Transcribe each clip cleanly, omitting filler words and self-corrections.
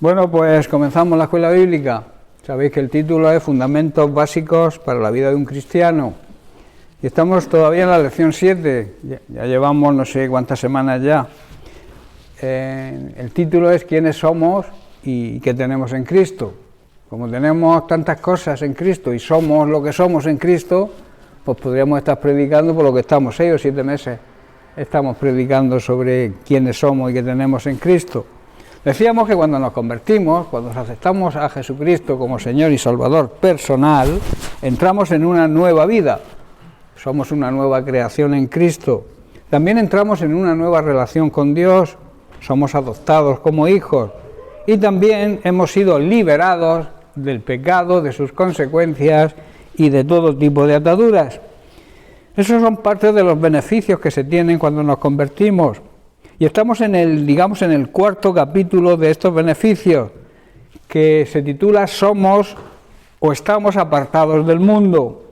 Bueno, pues comenzamos la escuela bíblica. Sabéis que el título es Fundamentos básicos para la vida de un cristiano. Y estamos todavía en la lección 7, ya llevamos no sé cuántas semanas ya. El título es ¿Quiénes somos y qué tenemos en Cristo? Como tenemos tantas cosas en Cristo y somos lo que somos en Cristo, pues podríamos estar predicando por lo que estamos 6 o 7 meses. Estamos predicando sobre quiénes somos y qué tenemos en Cristo. Decíamos que cuando nos convertimos, cuando aceptamos a Jesucristo como Señor y Salvador personal, entramos en una nueva vida. Somos una nueva creación en Cristo. También entramos en una nueva relación con Dios. Somos adoptados como hijos. Y también hemos sido liberados del pecado, de sus consecuencias y de todo tipo de ataduras. Esos son parte de los beneficios que se tienen cuando nos convertimos. Y estamos en el cuarto capítulo de estos beneficios, que se titula Somos o estamos apartados del mundo.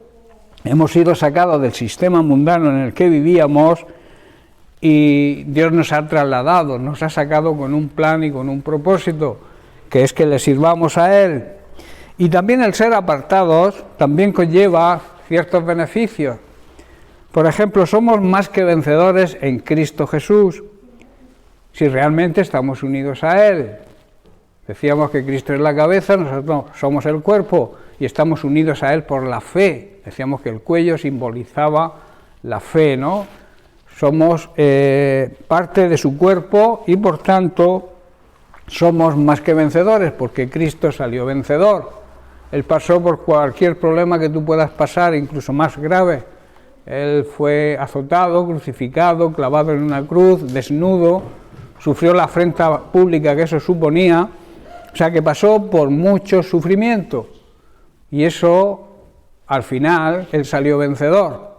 Hemos sido sacados del sistema mundano en el que vivíamos y Dios nos ha trasladado, nos ha sacado con un plan y con un propósito, que es que le sirvamos a Él. Y también el ser apartados también conlleva ciertos beneficios. Por ejemplo, somos más que vencedores en Cristo Jesús, si realmente estamos unidos a Él. Decíamos que Cristo es la cabeza, nosotros somos el cuerpo y estamos unidos a Él por la fe. Decíamos que el cuello simbolizaba la fe, ¿no? Somos parte de su cuerpo y por tanto somos más que vencedores porque Cristo salió vencedor. Él pasó por cualquier problema que tú puedas pasar, incluso más grave. Él fue azotado, crucificado, clavado en una cruz, desnudo, sufrió la afrenta pública que eso suponía, o sea que pasó por mucho sufrimiento. Y eso, al final, Él salió vencedor.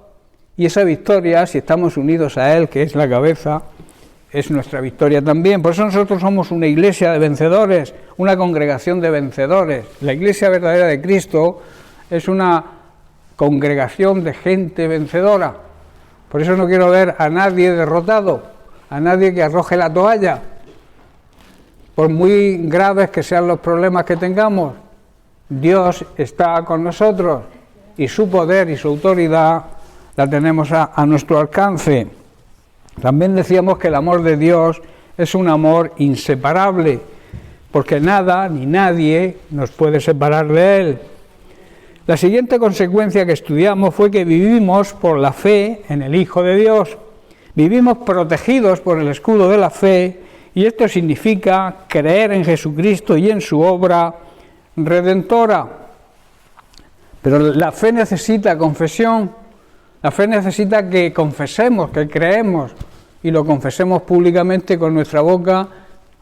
Y esa victoria, si estamos unidos a Él, que es la cabeza, es nuestra victoria también. Por eso nosotros somos una iglesia de vencedores, una congregación de vencedores. La iglesia verdadera de Cristo es una congregación de gente vencedora. Por eso no quiero ver a nadie derrotado, a nadie que arroje la toalla. Por muy graves que sean los problemas que tengamos, Dios está con nosotros y su poder y su autoridad la tenemos a nuestro alcance. También decíamos que el amor de Dios es un amor inseparable, porque nada ni nadie nos puede separar de Él. La siguiente consecuencia que estudiamos fue que vivimos por la fe en el Hijo de Dios. Vivimos protegidos por el escudo de la fe y esto significa creer en Jesucristo y en su obra redentora. Pero la fe necesita confesión, la fe necesita que confesemos, que creemos y lo confesemos públicamente con nuestra boca,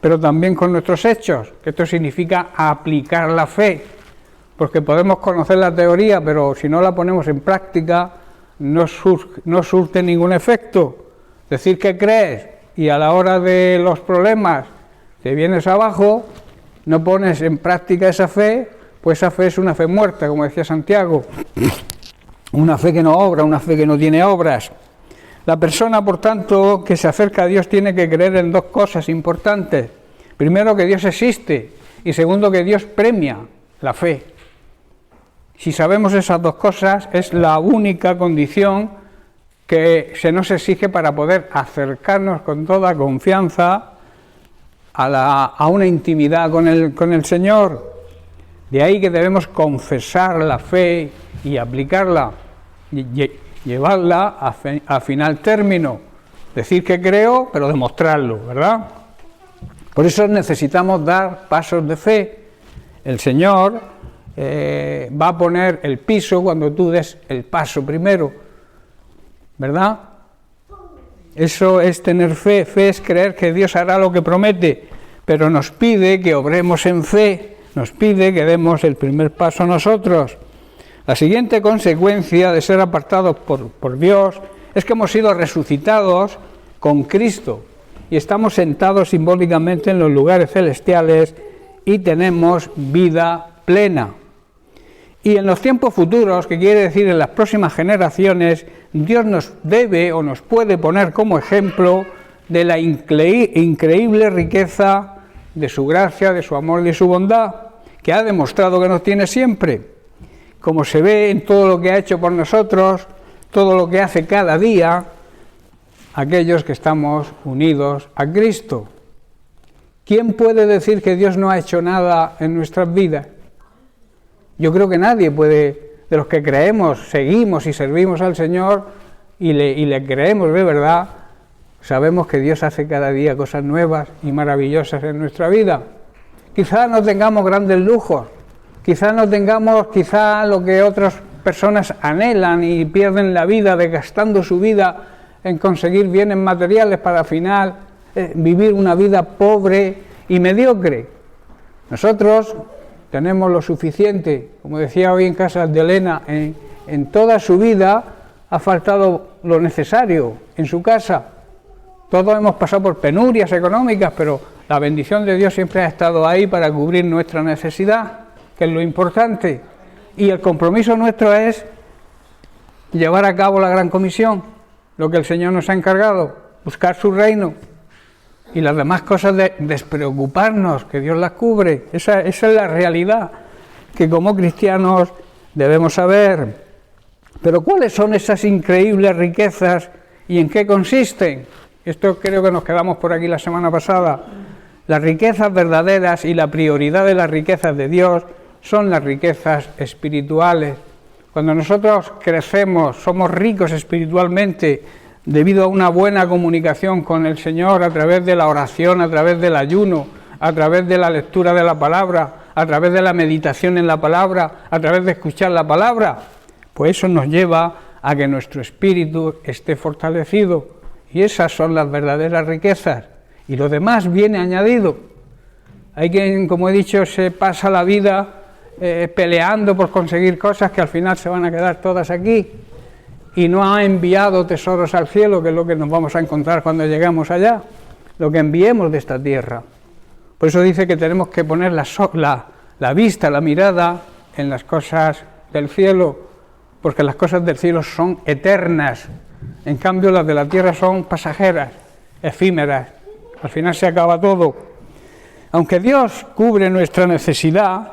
pero también con nuestros hechos, que esto significa aplicar la fe. Porque podemos conocer la teoría, pero si no la ponemos en práctica, no surte ningún efecto. Decir que crees y a la hora de los problemas te vienes abajo, no pones en práctica esa fe, pues esa fe es una fe muerta, como decía Santiago. Una fe que no obra, una fe que no tiene obras. La persona, por tanto, que se acerca a Dios tiene que creer en dos cosas importantes. Primero, que Dios existe y segundo, que Dios premia la fe. Si sabemos esas dos cosas, es la única condición que se nos exige para poder acercarnos con toda confianza a una intimidad con el Señor. De ahí que debemos confesar la fe y aplicarla, llevarla a final término. Decir que creo, pero demostrarlo, ¿verdad? Por eso necesitamos dar pasos de fe. El Señor va a poner el piso cuando tú des el paso primero, ¿verdad? Eso es tener fe. Fe es creer que Dios hará lo que promete, pero nos pide que obremos en fe, nos pide que demos el primer paso nosotros. La siguiente consecuencia de ser apartados por Dios es que hemos sido resucitados con Cristo y estamos sentados simbólicamente en los lugares celestiales y tenemos vida plena. Y en los tiempos futuros, que quiere decir en las próximas generaciones, Dios nos debe o nos puede poner como ejemplo de la increíble riqueza de su gracia, de su amor y de su bondad, que ha demostrado que nos tiene siempre, como se ve en todo lo que ha hecho por nosotros, todo lo que hace cada día, aquellos que estamos unidos a Cristo. ¿Quién puede decir que Dios no ha hecho nada en nuestras vidas? Yo creo que nadie puede, de los que creemos, seguimos y servimos al Señor y le creemos de verdad, sabemos que Dios hace cada día cosas nuevas y maravillosas en nuestra vida. Quizás no tengamos grandes lujos, quizás no tengamos lo que otras personas anhelan y pierden la vida desgastando su vida en conseguir bienes materiales para al final vivir una vida pobre y mediocre. Nosotros tenemos lo suficiente, como decía hoy en casa de Elena, en toda su vida ha faltado lo necesario en su casa. Todos hemos pasado por penurias económicas, pero la bendición de Dios siempre ha estado ahí para cubrir nuestra necesidad, que es lo importante. Y el compromiso nuestro es llevar a cabo la gran comisión, lo que el Señor nos ha encargado, buscar su reino. Y las demás cosas de despreocuparnos, que Dios las cubre. Esa es la realidad que como cristianos debemos saber. Pero ¿cuáles son esas increíbles riquezas y en qué consisten? Esto creo que nos quedamos por aquí la semana pasada. Las riquezas verdaderas y la prioridad de las riquezas de Dios son las riquezas espirituales. Cuando nosotros crecemos, somos ricos espiritualmente debido a una buena comunicación con el Señor a través de la oración, a través del ayuno, a través de la lectura de la palabra, a través de la meditación en la palabra, a través de escuchar la palabra, pues eso nos lleva a que nuestro espíritu esté fortalecido. Y esas son las verdaderas riquezas. Y lo demás viene añadido. Hay quien, como he dicho, se pasa la vida peleando por conseguir cosas que al final se van a quedar todas aquí. Y no ha enviado tesoros al cielo, que es lo que nos vamos a encontrar cuando lleguemos allá. Lo que enviemos de esta tierra. Por eso dice que tenemos que poner la vista, la mirada en las cosas del cielo, porque las cosas del cielo son eternas. En cambio, las de la tierra son pasajeras, efímeras. Al final se acaba todo. Aunque Dios cubre nuestra necesidad,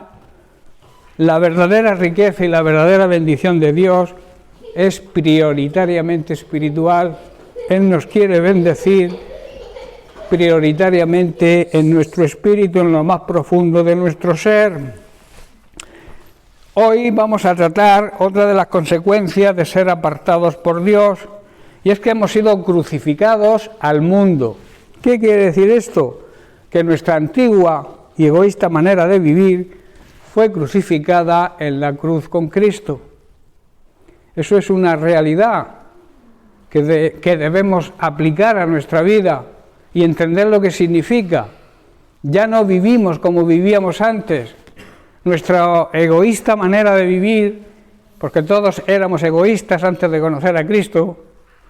la verdadera riqueza y la verdadera bendición de Dios es prioritariamente espiritual. Él nos quiere bendecir prioritariamente en nuestro espíritu, en lo más profundo de nuestro ser. Hoy vamos a tratar otra de las consecuencias de ser apartados por Dios, y es que hemos sido crucificados al mundo. ¿Qué quiere decir esto? Que nuestra antigua y egoísta manera de vivir fue crucificada en la cruz con Cristo. Eso es una realidad que debemos aplicar a nuestra vida y entender lo que significa. Ya no vivimos como vivíamos antes. Nuestra egoísta manera de vivir, porque todos éramos egoístas antes de conocer a Cristo,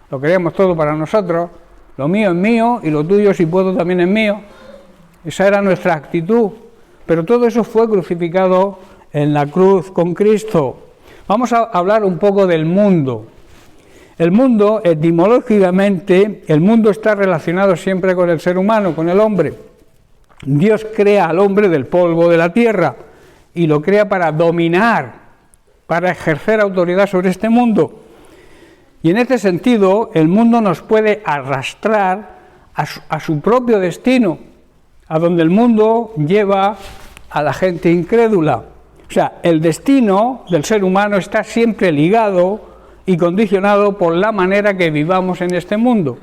lo queríamos todo para nosotros, lo mío es mío y lo tuyo si puedo también es mío. Esa era nuestra actitud, pero todo eso fue crucificado en la cruz con Cristo. Vamos a hablar un poco del mundo. El mundo, etimológicamente, el mundo está relacionado siempre con el ser humano, con el hombre. Dios crea al hombre del polvo de la tierra y lo crea para dominar, para ejercer autoridad sobre este mundo. Y en este sentido, el mundo nos puede arrastrar a su propio destino, a donde el mundo lleva a la gente incrédula. O sea, el destino del ser humano está siempre ligado y condicionado por la manera que vivamos en este mundo.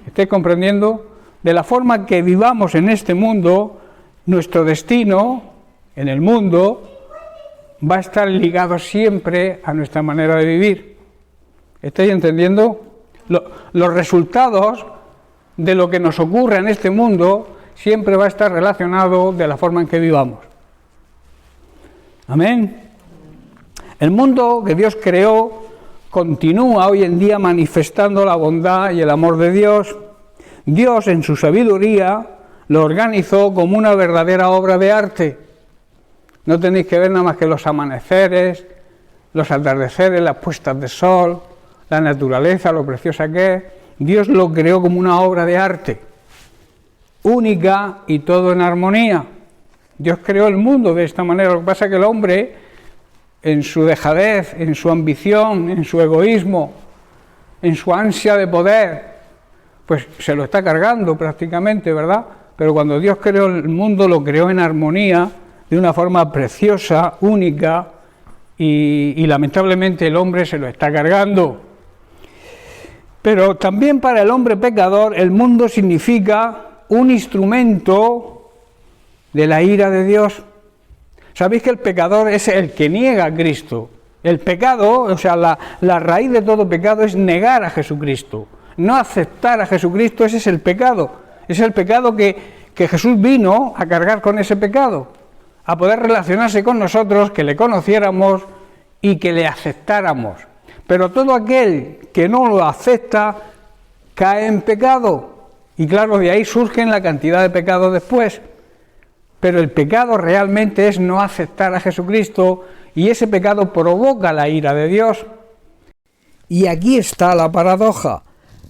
¿Estáis comprendiendo? De la forma que vivamos en este mundo, nuestro destino en el mundo va a estar ligado siempre a nuestra manera de vivir. ¿Estáis entendiendo? Los resultados de lo que nos ocurre en este mundo siempre va a estar relacionado de la forma en que vivamos. Amén. El mundo que Dios creó continúa hoy en día manifestando la bondad y el amor de Dios. Dios, en su sabiduría, lo organizó como una verdadera obra de arte. No tenéis que ver nada más que los amaneceres, los atardeceres, las puestas de sol, la naturaleza, lo preciosa que es. Dios lo creó como una obra de arte. única y todo en armonía. Dios creó el mundo de esta manera. Lo que pasa es que el hombre, en su dejadez, en su ambición, en su egoísmo, en su ansia de poder, pues se lo está cargando prácticamente, ¿verdad? Pero cuando Dios creó el mundo, lo creó en armonía, de una forma preciosa, única, y lamentablemente el hombre se lo está cargando. Pero también para el hombre pecador, el mundo significa un instrumento de la ira de Dios. Sabéis que el pecador es el que niega a Cristo. El pecado, o sea, la raíz de todo pecado es negar a Jesucristo. No aceptar a Jesucristo, ese es el pecado. Es el pecado que Jesús vino a cargar con ese pecado, a poder relacionarse con nosotros, que le conociéramos y que le aceptáramos. Pero todo aquel que no lo acepta cae en pecado. Y claro, de ahí surgen la cantidad de pecados después. Pero el pecado realmente es no aceptar a Jesucristo, y ese pecado provoca la ira de Dios. Y aquí está la paradoja.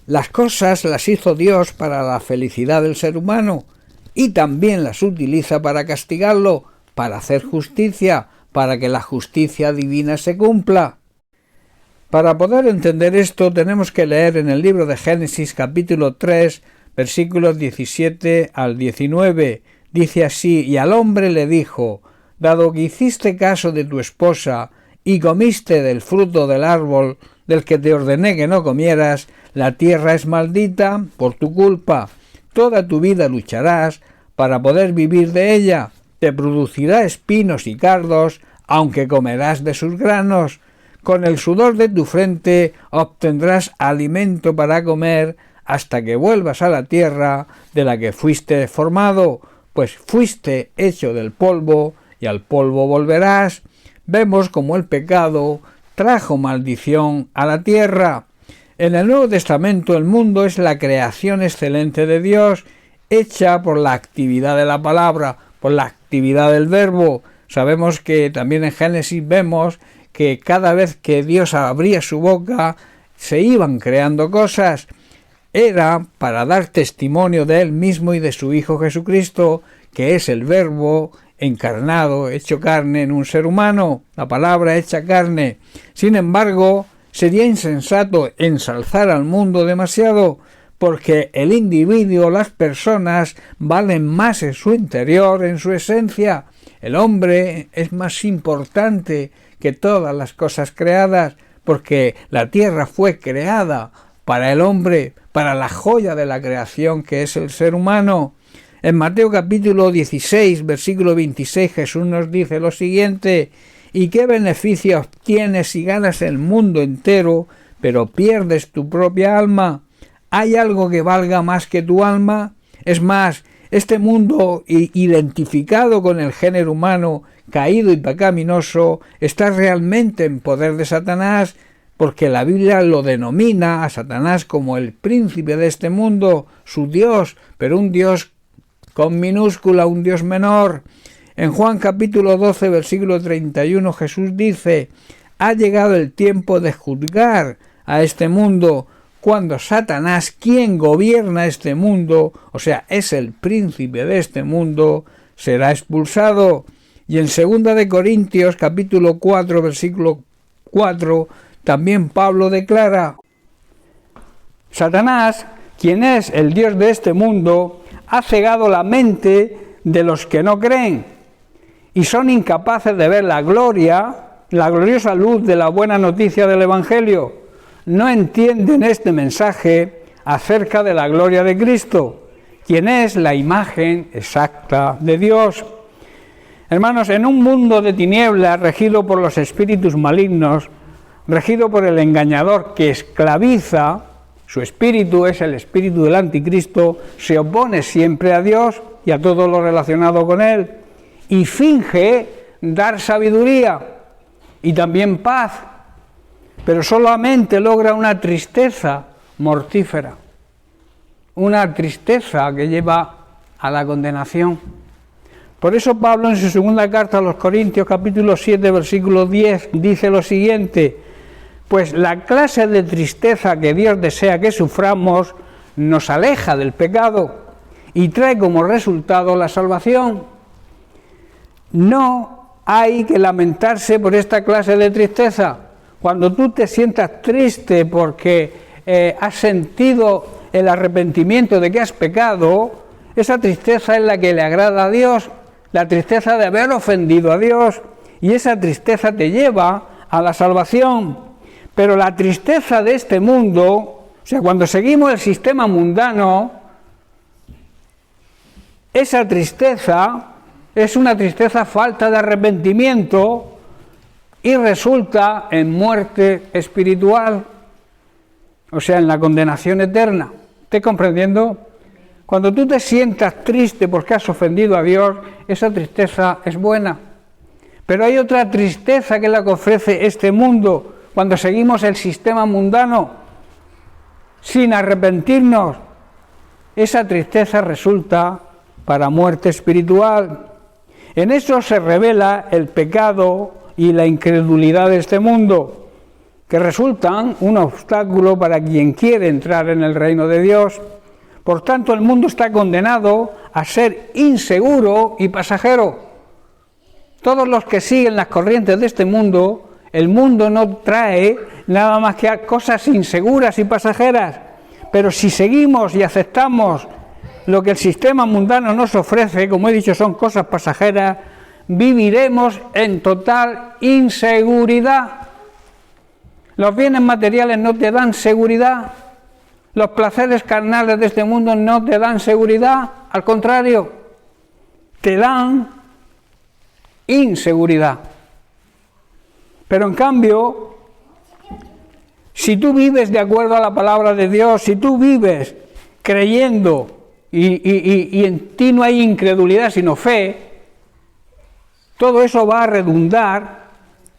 Las cosas las hizo Dios para la felicidad del ser humano, y también las utiliza para castigarlo, para hacer justicia, para que la justicia divina se cumpla. Para poder entender esto tenemos que leer en el libro de Génesis capítulo 3, versículos 17 al 19, dice así: y al hombre le dijo: dado que hiciste caso de tu esposa y comiste del fruto del árbol del que te ordené que no comieras, la tierra es maldita por tu culpa. Toda tu vida lucharás para poder vivir de ella. Te producirá espinos y cardos, aunque comerás de sus granos. Con el sudor de tu frente obtendrás alimento para comer, hasta que vuelvas a la tierra de la que fuiste formado, pues fuiste hecho del polvo, y al polvo volverás. Vemos cómo el pecado trajo maldición a la tierra. En el Nuevo Testamento el mundo es la creación excelente de Dios, hecha por la actividad de la palabra, por la actividad del verbo. Sabemos que también en Génesis vemos que cada vez que Dios abría su boca se iban creando cosas. Era para dar testimonio de Él mismo y de su Hijo Jesucristo, que es el Verbo encarnado, hecho carne en un ser humano, la palabra hecha carne. Sin embargo, sería insensato ensalzar al mundo demasiado, porque el individuo, las personas, valen más en su interior, en su esencia. El hombre es más importante que todas las cosas creadas, porque la tierra fue creada para el hombre, para la joya de la creación que es el ser humano. En Mateo capítulo 16, versículo 26, Jesús nos dice lo siguiente: ¿y qué beneficio obtienes si ganas el mundo entero, pero pierdes tu propia alma? ¿Hay algo que valga más que tu alma? Es más, este mundo identificado con el género humano, caído y pecaminoso, está realmente en poder de Satanás, porque la Biblia lo denomina a Satanás como el príncipe de este mundo, su Dios, pero un Dios con minúscula, un Dios menor. En Juan capítulo 12, versículo 31, Jesús dice: ha llegado el tiempo de juzgar a este mundo, cuando Satanás, quien gobierna este mundo, o sea, es el príncipe de este mundo, será expulsado. Y en 2 de Corintios capítulo 4, versículo 4, también Pablo declara: Satanás, quien es el Dios de este mundo, ha cegado la mente de los que no creen y son incapaces de ver la gloriosa luz de la buena noticia del Evangelio. No entienden este mensaje acerca de la gloria de Cristo, quien es la imagen exacta de Dios. Hermanos, en un mundo de tinieblas regido por los espíritus malignos, regido por el engañador que esclaviza, su espíritu es el espíritu del anticristo, se opone siempre a Dios y a todo lo relacionado con Él, y finge dar sabiduría y también paz, pero solamente logra una tristeza mortífera, una tristeza que lleva a la condenación. Por eso Pablo en su segunda carta a los Corintios, capítulo 7, versículo 10, dice lo siguiente: pues la clase de tristeza que Dios desea que suframos nos aleja del pecado y trae como resultado la salvación. No hay que lamentarse por esta clase de tristeza. Cuando tú te sientas triste porque has sentido el arrepentimiento de que has pecado, esa tristeza es la que le agrada a Dios, la tristeza de haber ofendido a Dios, y esa tristeza te lleva a la salvación. Pero la tristeza de este mundo, o sea, cuando seguimos el sistema mundano, esa tristeza es una tristeza falta de arrepentimiento y resulta en muerte espiritual, o sea, en la condenación eterna. ¿Estás comprendiendo? Cuando tú te sientas triste porque has ofendido a Dios, esa tristeza es buena. Pero hay otra tristeza que es la que ofrece este mundo cuando seguimos el sistema mundano sin arrepentirnos. Esa tristeza resulta para muerte espiritual. En eso se revela el pecado y la incredulidad de este mundo, que resultan un obstáculo para quien quiere entrar en el reino de Dios. Por tanto, el mundo está condenado a ser inseguro y pasajero. Todos los que siguen las corrientes de este mundo, el mundo no trae nada más que cosas inseguras y pasajeras. Pero si seguimos y aceptamos lo que el sistema mundano nos ofrece, como he dicho, son cosas pasajeras, viviremos en total inseguridad. Los bienes materiales no te dan seguridad. Los placeres carnales de este mundo no te dan seguridad. Al contrario, te dan inseguridad. Pero en cambio, si tú vives de acuerdo a la palabra de Dios, si tú vives creyendo y en ti no hay incredulidad sino fe, todo eso va a redundar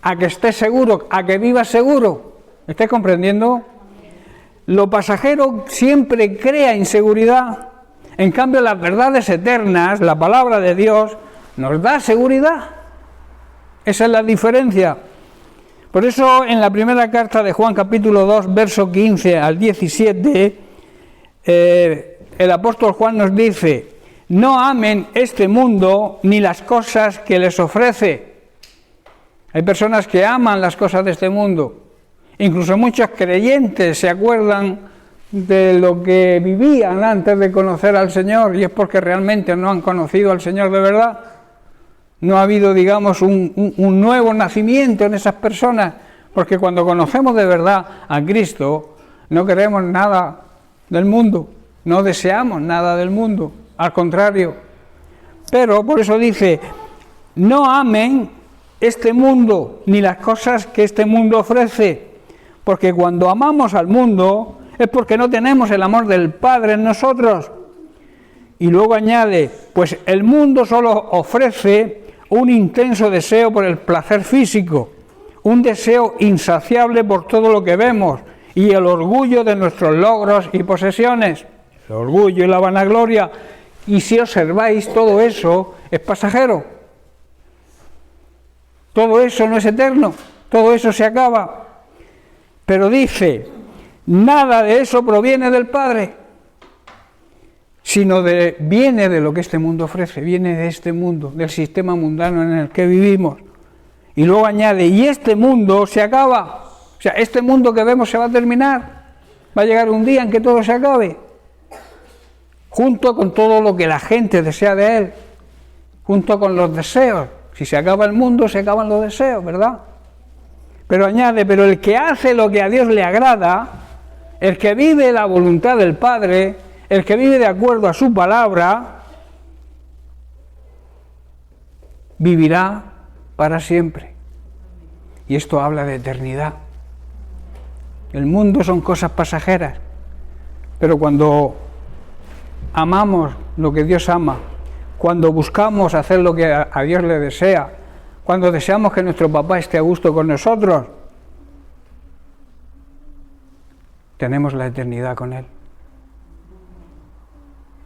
a que estés seguro, a que vivas seguro. ¿Estás comprendiendo? Lo pasajero siempre crea inseguridad. En cambio, las verdades eternas, la palabra de Dios, nos da seguridad. Esa es la diferencia. Por eso, en la primera carta de Juan, capítulo 2, verso 15 al 17, el apóstol Juan nos dice: no amen este mundo ni las cosas que les ofrece. Hay personas que aman las cosas de este mundo. Incluso muchos creyentes se acuerdan de lo que vivían antes de conocer al Señor, y es porque realmente no han conocido al Señor de verdad. No ha habido, digamos, un nuevo nacimiento en esas personas, porque cuando conocemos de verdad a Cristo, no queremos nada del mundo, no deseamos nada del mundo, al contrario. Pero por eso dice: no amen este mundo ni las cosas que este mundo ofrece, porque cuando amamos al mundo es porque no tenemos el amor del Padre en nosotros. Y luego añade: pues el mundo solo ofrece un intenso deseo por el placer físico, un deseo insaciable por todo lo que vemos y el orgullo de nuestros logros y posesiones, el orgullo y la vanagloria. Y si observáis, todo eso es pasajero. Todo eso no es eterno, todo eso se acaba. Pero dice: nada de eso proviene del Padre, sino viene de lo que este mundo ofrece, viene de este mundo, del sistema mundano en el que vivimos. Y luego añade: y este mundo se acaba. O sea, este mundo que vemos se va a terminar. Va a llegar un día en que todo se acabe, junto con todo lo que la gente desea de él, junto con los deseos. Si se acaba el mundo, se acaban los deseos, ¿verdad? Pero añade: pero el que hace lo que a Dios le agrada, el que vive la voluntad del Padre, el que vive de acuerdo a su palabra, vivirá para siempre. Y esto habla de eternidad. El mundo son cosas pasajeras, pero cuando amamos lo que Dios ama, cuando buscamos hacer lo que a Dios le desea, cuando deseamos que nuestro papá esté a gusto con nosotros, tenemos la eternidad con Él.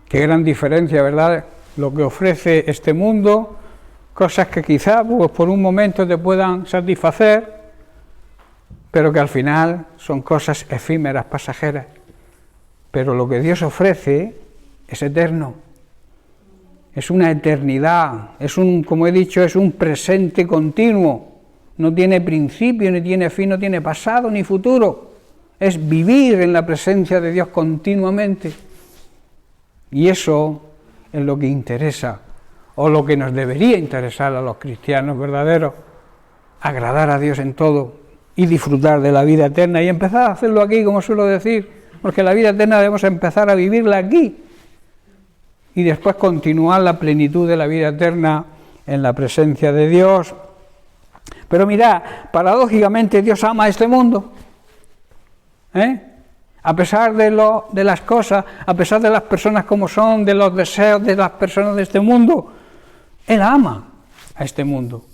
Qué gran diferencia, ¿verdad? Lo que ofrece este mundo, cosas que quizá pues, por un momento te puedan satisfacer, pero que al final son cosas efímeras, pasajeras. Pero lo que Dios ofrece es eterno, es una eternidad, como he dicho, es un presente continuo, no tiene principio, ni tiene fin, no tiene pasado ni futuro, es vivir en la presencia de Dios continuamente. Y eso es lo que interesa, o lo que nos debería interesar a los cristianos verdaderos, agradar a Dios en todo y disfrutar de la vida eterna y empezar a hacerlo aquí, como suelo decir, porque la vida eterna debemos empezar a vivirla aquí y después continuar la plenitud de la vida eterna en la presencia de Dios. Pero mirad, paradójicamente Dios ama a este mundo, a pesar de las cosas, a pesar de las personas como son, de los deseos de las personas de este mundo, Él ama a este mundo.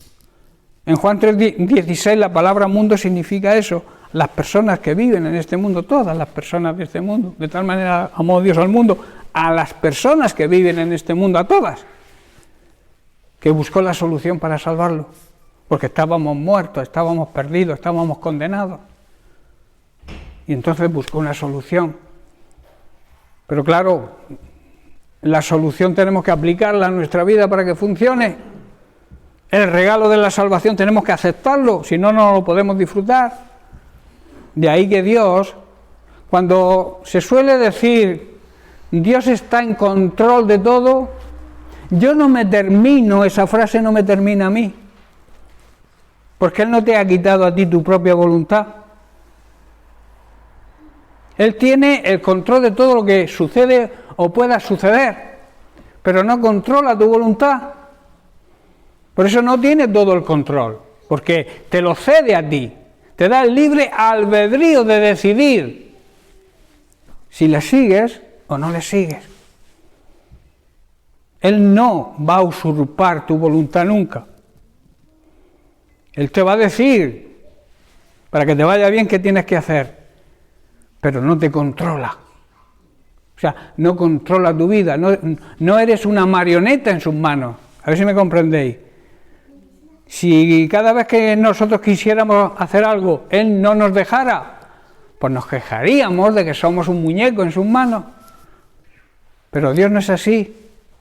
En Juan 3:16 la palabra mundo significa eso, las personas que viven en este mundo, todas las personas de este mundo. De tal manera amó Dios al mundo, a las personas que viven en este mundo, a todas, que buscó la solución para salvarlo, porque estábamos muertos, estábamos perdidos, estábamos condenados. Y entonces buscó una solución. Pero claro, la solución tenemos que aplicarla a nuestra vida para que funcione. El regalo de la salvación tenemos que aceptarlo, si no, no lo podemos disfrutar. De ahí que Dios, cuando se suele decir Dios está en control de todo, yo no me termino, esa frase no me termina a mí, porque Él no te ha quitado a ti tu propia voluntad. Él tiene el control de todo lo que sucede o pueda suceder, pero no controla tu voluntad. Por eso no tiene todo el control, porque te lo cede a ti, te da el libre albedrío de decidir si le sigues o no le sigues. Él no va a usurpar tu voluntad nunca. Él te va a decir, para que te vaya bien, qué tienes que hacer, pero no te controla. O sea, no controla tu vida, no eres una marioneta en sus manos. A ver si me comprendéis. Si cada vez que nosotros quisiéramos hacer algo, Él no nos dejara, pues nos quejaríamos de que somos un muñeco en sus manos. Pero Dios no es así.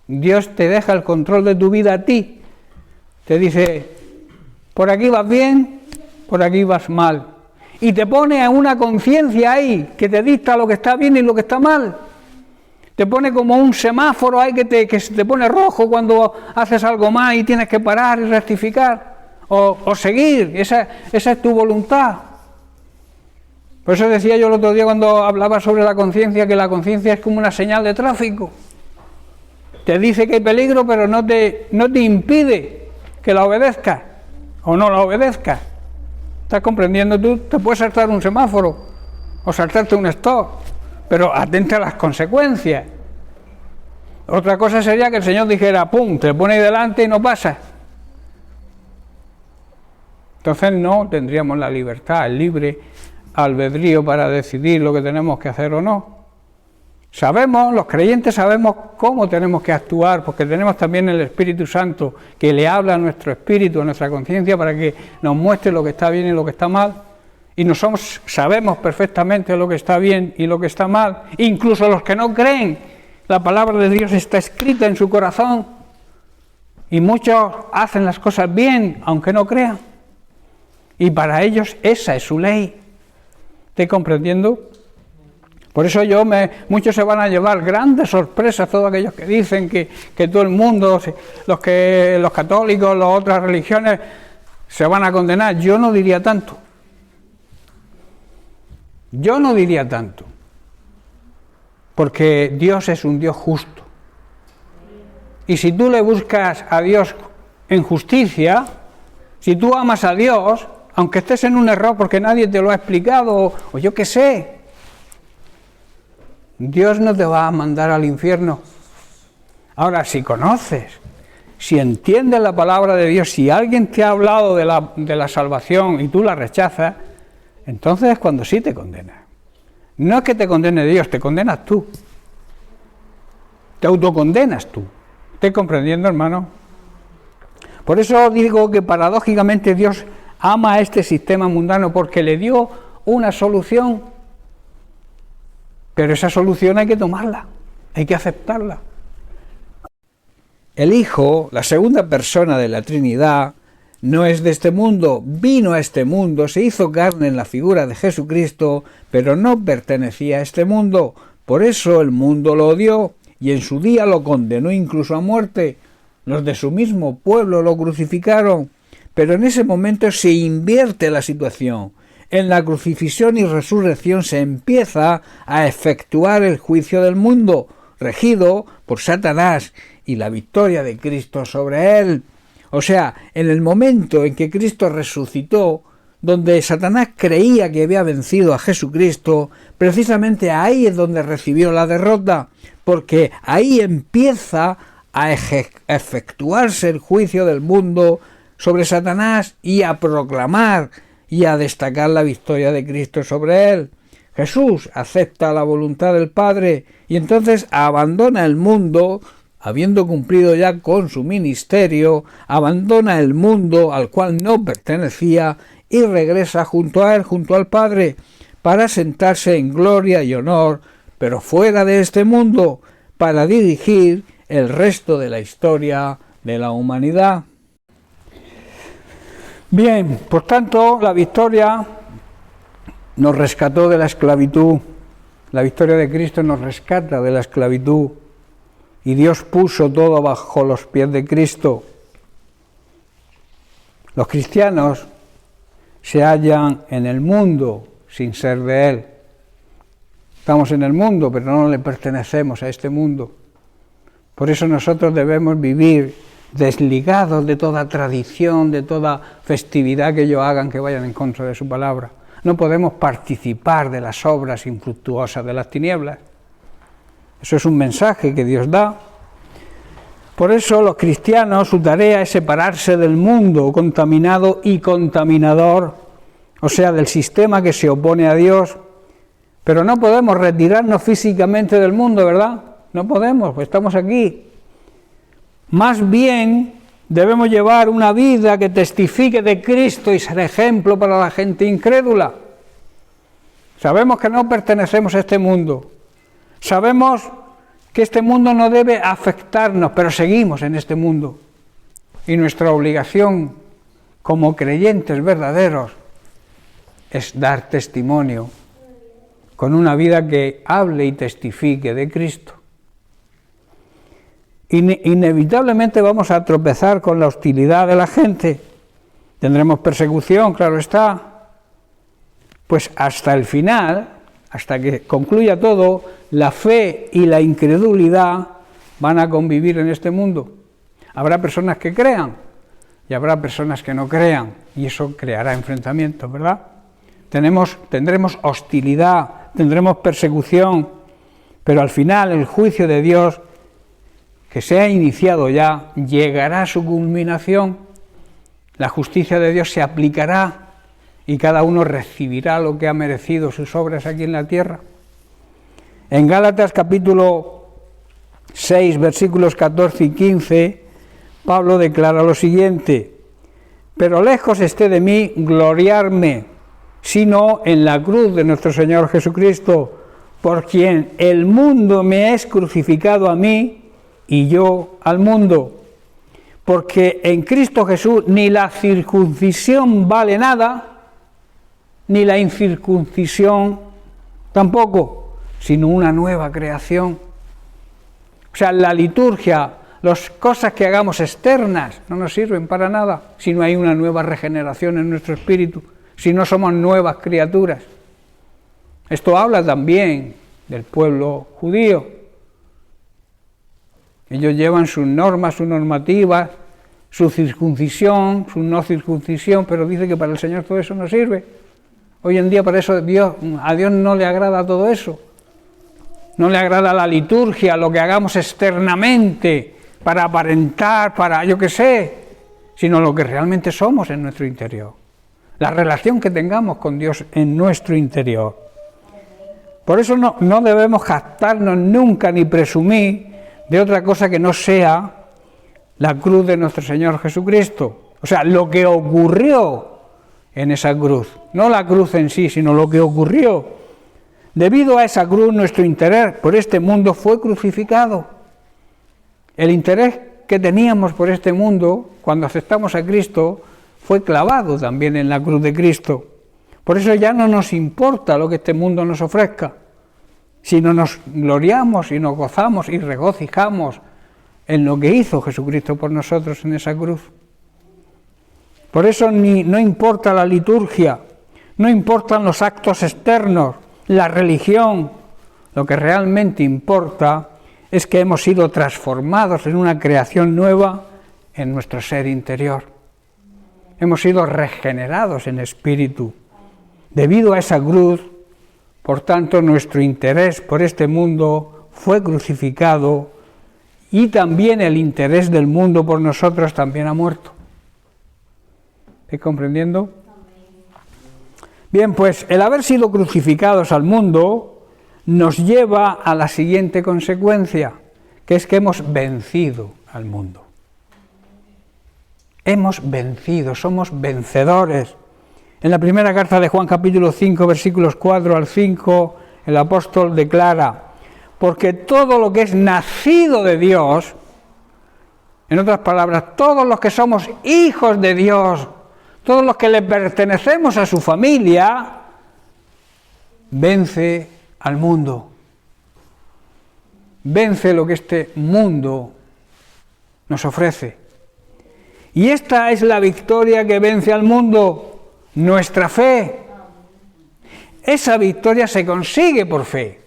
Dios te deja el control de tu vida a ti. Te dice, por aquí vas bien, por aquí vas mal. Y te pone a una conciencia ahí que te dicta lo que está bien y lo que está mal. Te pone como un semáforo ahí que se te pone rojo cuando haces algo mal y tienes que parar y rectificar o seguir. Esa es tu voluntad. Por eso decía yo el otro día cuando hablaba sobre la conciencia, que la conciencia es como una señal de tráfico. Te dice que hay peligro, pero no te impide que la obedezcas o no la obedezcas. ¿Estás comprendiendo? Tú te puedes saltar un semáforo o saltarte un stop, pero atenta a las consecuencias. Otra cosa sería que el Señor dijera, pum, te pone ahí delante y no pasa. Entonces no tendríamos la libertad, el libre albedrío para decidir lo que tenemos que hacer o no. Sabemos, los creyentes sabemos cómo tenemos que actuar, porque tenemos también el Espíritu Santo que le habla a nuestro espíritu, a nuestra conciencia, para que nos muestre lo que está bien y lo que está mal. Y sabemos perfectamente lo que está bien y lo que está mal. Incluso los que no creen, la palabra de Dios está escrita en su corazón. Y muchos hacen las cosas bien, aunque no crean. Y para ellos esa es su ley. ¿Estoy comprendiendo? Por eso muchos se van a llevar grandes sorpresas, todos aquellos que dicen que todo el mundo, los católicos, las otras religiones, se van a condenar. Yo no diría tanto. Yo no diría tanto, porque Dios es un Dios justo. Y si tú le buscas a Dios en justicia, si tú amas a Dios, aunque estés en un error porque nadie te lo ha explicado, o yo qué sé, Dios no te va a mandar al infierno. Ahora, si conoces, si entiendes la palabra de Dios, si alguien te ha hablado de la salvación y tú la rechazas, entonces es cuando sí te condena. No es que te condene Dios, te condenas tú. Te autocondenas tú. ¿Estás comprendiendo, hermano? Por eso digo que paradójicamente Dios ama a este sistema mundano, porque le dio una solución. Pero esa solución hay que tomarla, hay que aceptarla. el Hijo, la segunda persona de la Trinidad, no es de este mundo, vino a este mundo, se hizo carne en la figura de Jesucristo, pero no pertenecía a este mundo. Por eso el mundo lo odió y en su día lo condenó incluso a muerte. Los de su mismo pueblo lo crucificaron, pero en ese momento se invierte la situación. En la crucifixión y resurrección se empieza a efectuar el juicio del mundo, regido por Satanás y la victoria de Cristo sobre él. O sea, en el momento en que Cristo resucitó, donde Satanás creía que había vencido a Jesucristo, precisamente ahí es donde recibió la derrota, porque ahí empieza a efectuarse el juicio del mundo sobre Satanás y a proclamar y a destacar la victoria de Cristo sobre él. Jesús acepta la voluntad del Padre y entonces abandona el mundo, habiendo cumplido ya con su ministerio, abandona el mundo al cual no pertenecía y regresa junto a él, junto al Padre, para sentarse en gloria y honor, pero fuera de este mundo, para dirigir el resto de la historia de la humanidad. Bien, por tanto, la victoria nos rescató de la esclavitud. La victoria de Cristo nos rescata de la esclavitud. Y Dios puso todo bajo los pies de Cristo. Los cristianos se hallan en el mundo sin ser de él. Estamos en el mundo, pero no le pertenecemos a este mundo. Por eso nosotros debemos vivir desligados de toda tradición, de toda festividad que ellos hagan que vayan en contra de su palabra. No podemos participar de las obras infructuosas de las tinieblas. Eso es un mensaje que Dios da. Por eso los cristianos, su tarea es separarse del mundo contaminado y contaminador, o sea, del sistema que se opone a Dios. Pero no podemos retirarnos físicamente del mundo, ¿verdad? No podemos, pues estamos aquí. Más bien debemos llevar una vida que testifique de Cristo y ser ejemplo para la gente incrédula. Sabemos que no pertenecemos a este mundo. Sabemos que este mundo no debe afectarnos, pero seguimos en este mundo. Y nuestra obligación como creyentes verdaderos es dar testimonio con una vida que hable y testifique de Cristo. Inevitablemente vamos a tropezar con la hostilidad de la gente. Tendremos persecución, claro está. Pues hasta el final, hasta que concluya todo, la fe y la incredulidad van a convivir en este mundo. Habrá personas que crean y habrá personas que no crean, y eso creará enfrentamientos, ¿verdad? Tendremos hostilidad, tendremos persecución, pero al final el juicio de Dios, que se ha iniciado ya, llegará a su culminación. La justicia de Dios se aplicará y cada uno recibirá lo que ha merecido sus obras aquí en la tierra. En Gálatas capítulo 6, versículos 14 y 15, Pablo declara lo siguiente: pero lejos esté de mí gloriarme, sino en la cruz de nuestro Señor Jesucristo, por quien el mundo me es crucificado a mí y yo al mundo. Porque en Cristo Jesús ni la circuncisión vale nada, ni la incircuncisión tampoco, sino una nueva creación. O sea, la liturgia, las cosas que hagamos externas no nos sirven para nada si no hay una nueva regeneración en nuestro espíritu, si no somos nuevas criaturas. Esto habla también del pueblo judío. Ellos llevan sus normas, sus normativas, su circuncisión, su no circuncisión, pero dice que para el Señor todo eso no sirve. Hoy en día para eso a Dios no le agrada todo eso. No le agrada la liturgia, lo que hagamos externamente, para aparentar, para yo qué sé, sino lo que realmente somos en nuestro interior. La relación que tengamos con Dios en nuestro interior. Por eso no debemos jactarnos nunca ni presumir de otra cosa que no sea la cruz de nuestro Señor Jesucristo. O sea, lo que ocurrió en esa cruz. No la cruz en sí, sino lo que ocurrió. Debido a esa cruz, nuestro interés por este mundo fue crucificado. El interés que teníamos por este mundo, cuando aceptamos a Cristo, fue clavado también en la cruz de Cristo. Por eso ya no nos importa lo que este mundo nos ofrezca, sino nos gloriamos y nos gozamos y regocijamos en lo que hizo Jesucristo por nosotros en esa cruz. Por eso no importa la liturgia, no importan los actos externos, la religión. Lo que realmente importa es que hemos sido transformados en una creación nueva en nuestro ser interior. Hemos sido regenerados en espíritu. Debido a esa cruz, por tanto, nuestro interés por este mundo fue crucificado y también el interés del mundo por nosotros también ha muerto. ¿Estáis comprendiendo? Bien, pues el haber sido crucificados al mundo nos lleva a la siguiente consecuencia, que es que hemos vencido al mundo. Hemos vencido, somos vencedores. En la primera carta de Juan, capítulo 5, versículos 4 al 5, el apóstol declara: porque todo lo que es nacido de Dios, en otras palabras, todos los que somos hijos de Dios, todos los que le pertenecemos a su familia, vence al mundo. Vence lo que este mundo nos ofrece. Y esta es la victoria que vence al mundo, nuestra fe. Esa victoria se consigue por fe.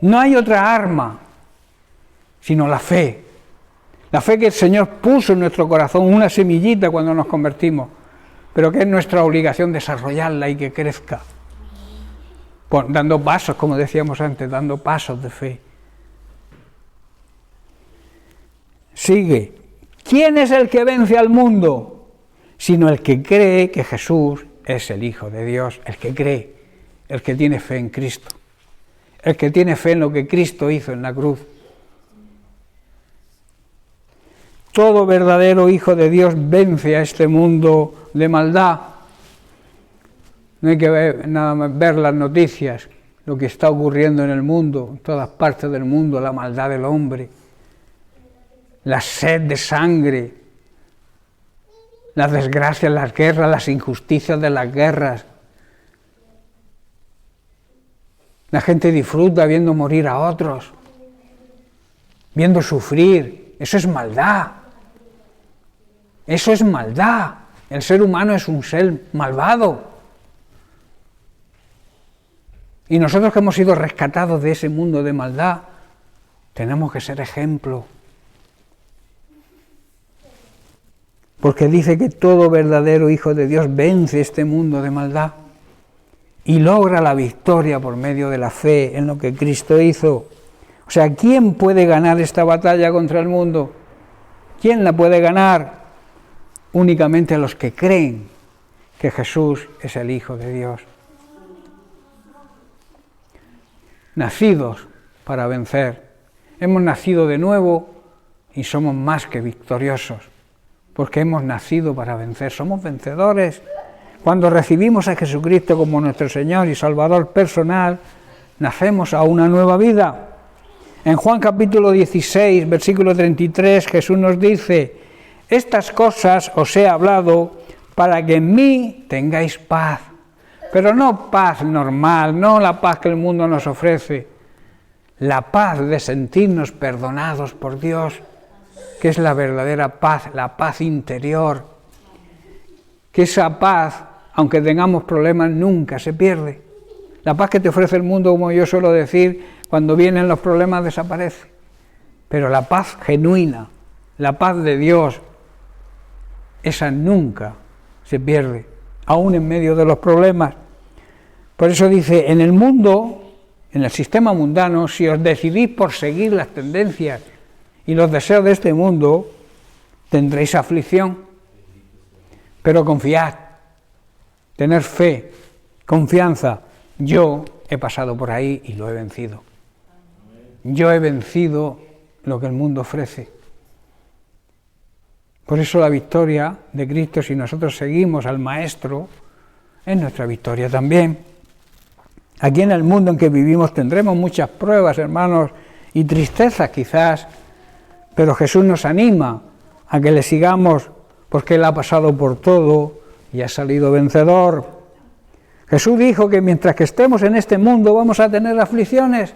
No hay otra arma, sino la fe. La fe que el Señor puso en nuestro corazón, una semillita cuando nos convertimos, pero que es nuestra obligación desarrollarla y que crezca. Dando pasos, como decíamos antes, dando pasos de fe. Sigue. ¿Quién es el que vence al mundo? Sino el que cree que Jesús es el Hijo de Dios, el que cree, el que tiene fe en Cristo, el que tiene fe en lo que Cristo hizo en la cruz. Todo verdadero Hijo de Dios vence a este mundo de maldad. No hay que ver, nada más ver las noticias, lo que está ocurriendo en el mundo, en todas partes del mundo, la maldad del hombre, la sed de sangre, las desgracias, las guerras, las injusticias de las guerras. La gente disfruta viendo morir a otros, viendo sufrir. Eso es maldad. Eso es maldad. El ser humano es un ser malvado. Y nosotros que hemos sido rescatados de ese mundo de maldad, tenemos que ser ejemplo. Porque dice que todo verdadero Hijo de Dios vence este mundo de maldad y logra la victoria por medio de la fe en lo que Cristo hizo. O sea, ¿quién puede ganar esta batalla contra el mundo? ¿Quién la puede ganar? Únicamente los que creen que Jesús es el Hijo de Dios. Nacidos para vencer. Hemos nacido de nuevo y somos más que victoriosos, porque hemos nacido para vencer. Somos vencedores. Cuando recibimos a Jesucristo como nuestro Señor y Salvador personal, nacemos a una nueva vida. En Juan capítulo 16, versículo 33, Jesús nos dice: estas cosas os he hablado para que en mí tengáis paz. Pero no paz normal, no la paz que el mundo nos ofrece. La paz de sentirnos perdonados por Dios, que es la verdadera paz, la paz interior. Que esa paz, aunque tengamos problemas, nunca se pierde. La paz que te ofrece el mundo, como yo suelo decir, cuando vienen los problemas desaparece. Pero la paz genuina, la paz de Dios, esa nunca se pierde, aún en medio de los problemas. Por eso dice, en el mundo, en el sistema mundano, si os decidís por seguir las tendencias y los deseos de este mundo, tendréis aflicción. Pero confiad, tener fe, confianza. Yo he pasado por ahí y lo he vencido. Yo he vencido lo que el mundo ofrece. Por eso la victoria de Cristo, si nosotros seguimos al Maestro, es nuestra victoria también. Aquí en el mundo en que vivimos tendremos muchas pruebas, hermanos, y tristezas quizás, Pero Jesús nos anima a que le sigamos porque Él ha pasado por todo y ha salido vencedor. Jesús dijo que mientras que estemos en este mundo vamos a tener aflicciones.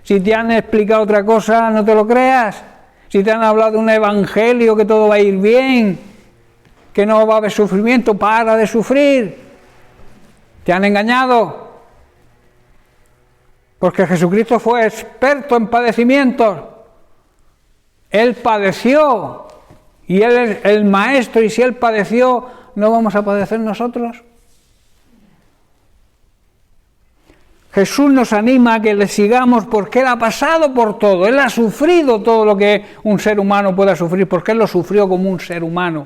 Si te han explicado otra cosa, no te lo creas. Si te han hablado de un evangelio que todo va a ir bien, que no va a haber sufrimiento, para de sufrir. Te han engañado. Porque Jesucristo fue experto en padecimientos. Él padeció. Y Él es el maestro. Y si Él padeció, ¿no vamos a padecer nosotros? Jesús nos anima a que le sigamos porque Él ha pasado por todo. Él ha sufrido todo lo que un ser humano pueda sufrir, porque Él lo sufrió como un ser humano.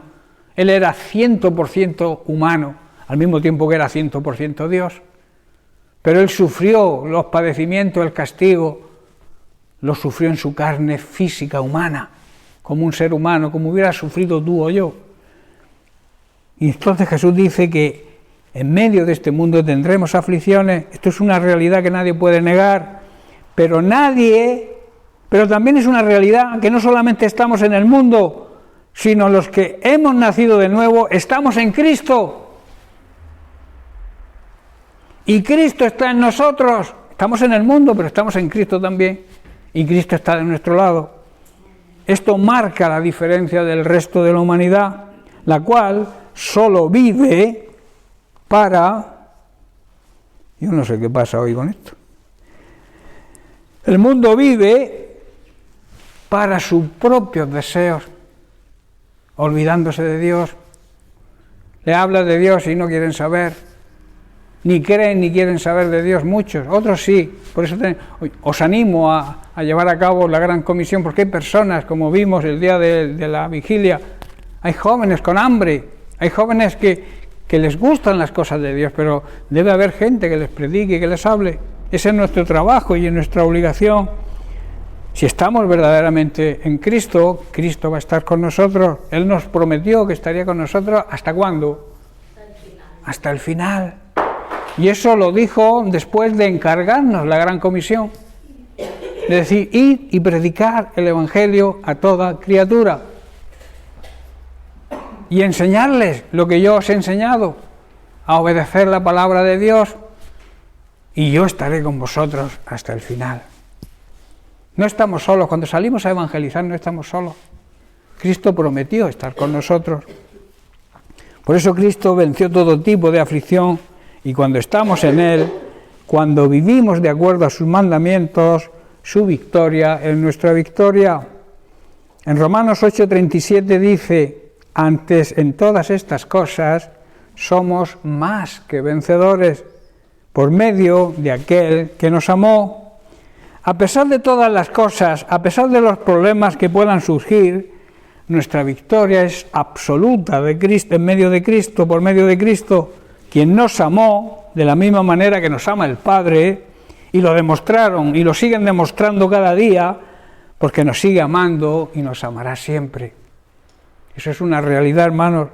Él era 100% humano, al mismo tiempo que era 100% Dios. Pero Él sufrió los padecimientos, el castigo, lo sufrió en su carne física humana, como un ser humano, como hubiera sufrido tú o yo. Y entonces Jesús dice que en medio de este mundo tendremos aflicciones. Esto es una realidad que nadie puede negar, pero también es una realidad que no solamente estamos en el mundo, sino los que hemos nacido de nuevo estamos en Cristo. Y Cristo está en nosotros. Estamos en el mundo, pero estamos en Cristo también. Y Cristo está de nuestro lado. Esto marca la diferencia del resto de la humanidad, la cual solo vive para... Yo no sé qué pasa hoy con esto. El mundo vive para sus propios deseos, olvidándose de Dios. Le habla de Dios y no quieren saber. Ni creen ni quieren saber de Dios muchos. Otros sí. Por eso os animo a llevar a cabo la gran comisión, porque hay personas, como vimos el día de la vigilia, hay jóvenes con hambre, hay jóvenes que les gustan las cosas de Dios, pero debe haber gente que les predique, que les hable. Ese es nuestro trabajo y es nuestra obligación. Si estamos verdaderamente en Cristo, Cristo va a estar con nosotros. Él nos prometió que estaría con nosotros. ¿Hasta cuándo? Hasta el final. Y eso lo dijo después de encargarnos la gran comisión. De decir, id y predicar el Evangelio a toda criatura. Y enseñarles lo que yo os he enseñado, a obedecer la palabra de Dios, y yo estaré con vosotros hasta el final. No estamos solos, cuando salimos a evangelizar no estamos solos. Cristo prometió estar con nosotros. Por eso Cristo venció todo tipo de aflicción, y cuando estamos en Él, cuando vivimos de acuerdo a sus mandamientos, su victoria es nuestra victoria. En Romanos 8:37 dice: antes en todas estas cosas somos más que vencedores por medio de aquel que nos amó. A pesar de todas las cosas, a pesar de los problemas que puedan surgir, nuestra victoria es absoluta de Cristo, en medio de Cristo, por medio de Cristo, quien nos amó de la misma manera que nos ama el Padre, y lo demostraron y lo siguen demostrando cada día, porque nos sigue amando y nos amará siempre. Eso es una realidad, hermanos.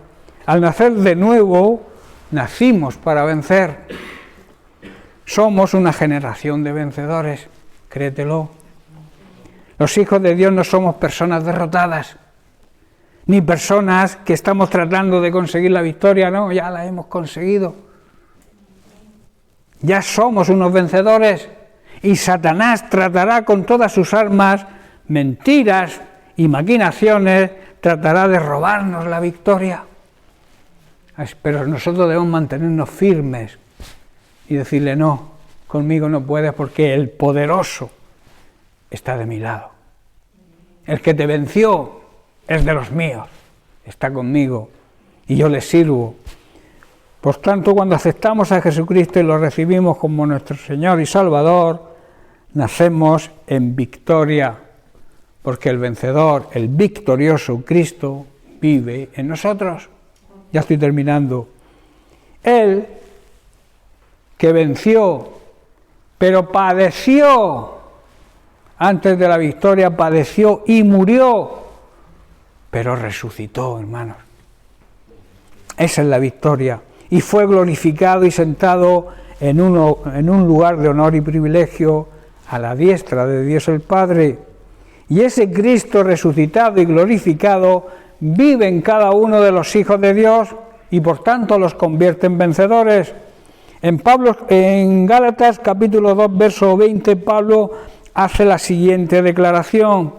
Al nacer de nuevo, nacimos para vencer. Somos una generación de vencedores, créetelo. Los hijos de Dios no somos personas derrotadas, ni personas que estamos tratando de conseguir la victoria, no, ya la hemos conseguido. Ya somos unos vencedores, y Satanás tratará con todas sus armas, mentiras y maquinaciones, tratará de robarnos la victoria. Pero nosotros debemos mantenernos firmes y decirle: no, conmigo no puedes, porque el poderoso está de mi lado. El que te venció es de los míos, está conmigo y yo le sirvo. Por tanto, cuando aceptamos a Jesucristo y lo recibimos como nuestro Señor y Salvador, nacemos en victoria, porque el vencedor, el victorioso Cristo, vive en nosotros. Ya estoy terminando. Él, que venció, pero padeció, antes de la victoria padeció y murió, pero resucitó, hermanos. Esa es la victoria. Y fue glorificado y sentado en un lugar de honor y privilegio a la diestra de Dios el Padre. Y ese Cristo resucitado y glorificado vive en cada uno de los hijos de Dios y por tanto los convierte en vencedores. En Gálatas capítulo 2, verso 20, Pablo hace la siguiente declaración: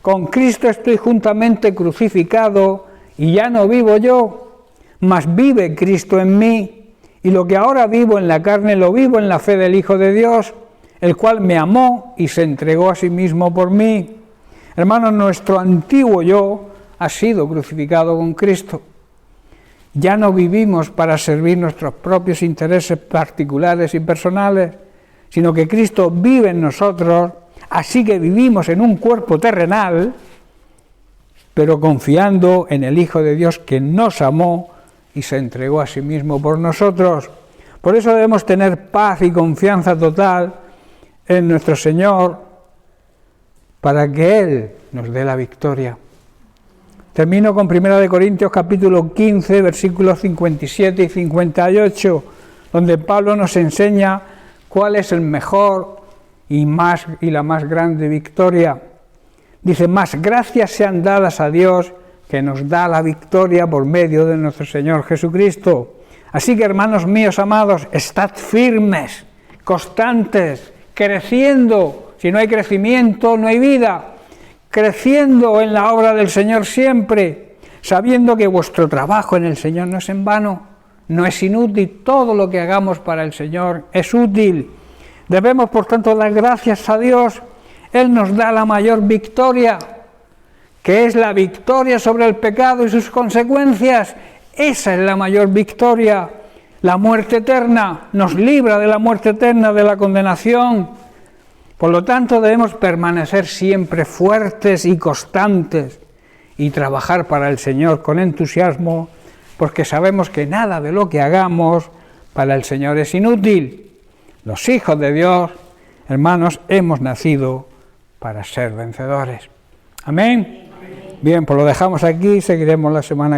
con Cristo estoy juntamente crucificado, y ya no vivo yo, mas vive Cristo en mí, y lo que ahora vivo en la carne lo vivo en la fe del Hijo de Dios, el cual me amó y se entregó a sí mismo por mí. Hermanos, nuestro antiguo yo ha sido crucificado con Cristo. Ya no vivimos para servir nuestros propios intereses particulares y personales, sino que Cristo vive en nosotros, así que vivimos en un cuerpo terrenal, pero confiando en el Hijo de Dios que nos amó y se entregó a sí mismo por nosotros. Por eso debemos tener paz y confianza total en nuestro Señor, para que Él nos dé la victoria. Termino con 1 Corintios capítulo 15, versículos 57 y 58, donde Pablo nos enseña cuál es el mejor y la más grande victoria. Dice: más gracias sean dadas a Dios, que nos da la victoria por medio de nuestro Señor Jesucristo. Así que, hermanos míos amados, estad firmes, constantes, creciendo. Si no hay crecimiento, no hay vida. Creciendo en la obra del Señor siempre, sabiendo que vuestro trabajo en el Señor no es en vano, no es inútil. Todo lo que hagamos para el Señor es útil. Debemos, por tanto, dar gracias a Dios. Él nos da la mayor victoria, que es la victoria sobre el pecado y sus consecuencias. Esa es la mayor victoria. La muerte eterna nos libra de la muerte eterna, de la condenación. Por lo tanto, debemos permanecer siempre fuertes y constantes y trabajar para el Señor con entusiasmo, porque sabemos que nada de lo que hagamos para el Señor es inútil. Los hijos de Dios, hermanos, hemos nacido para ser vencedores. Amén. Bien, pues lo dejamos aquí y seguiremos la semana.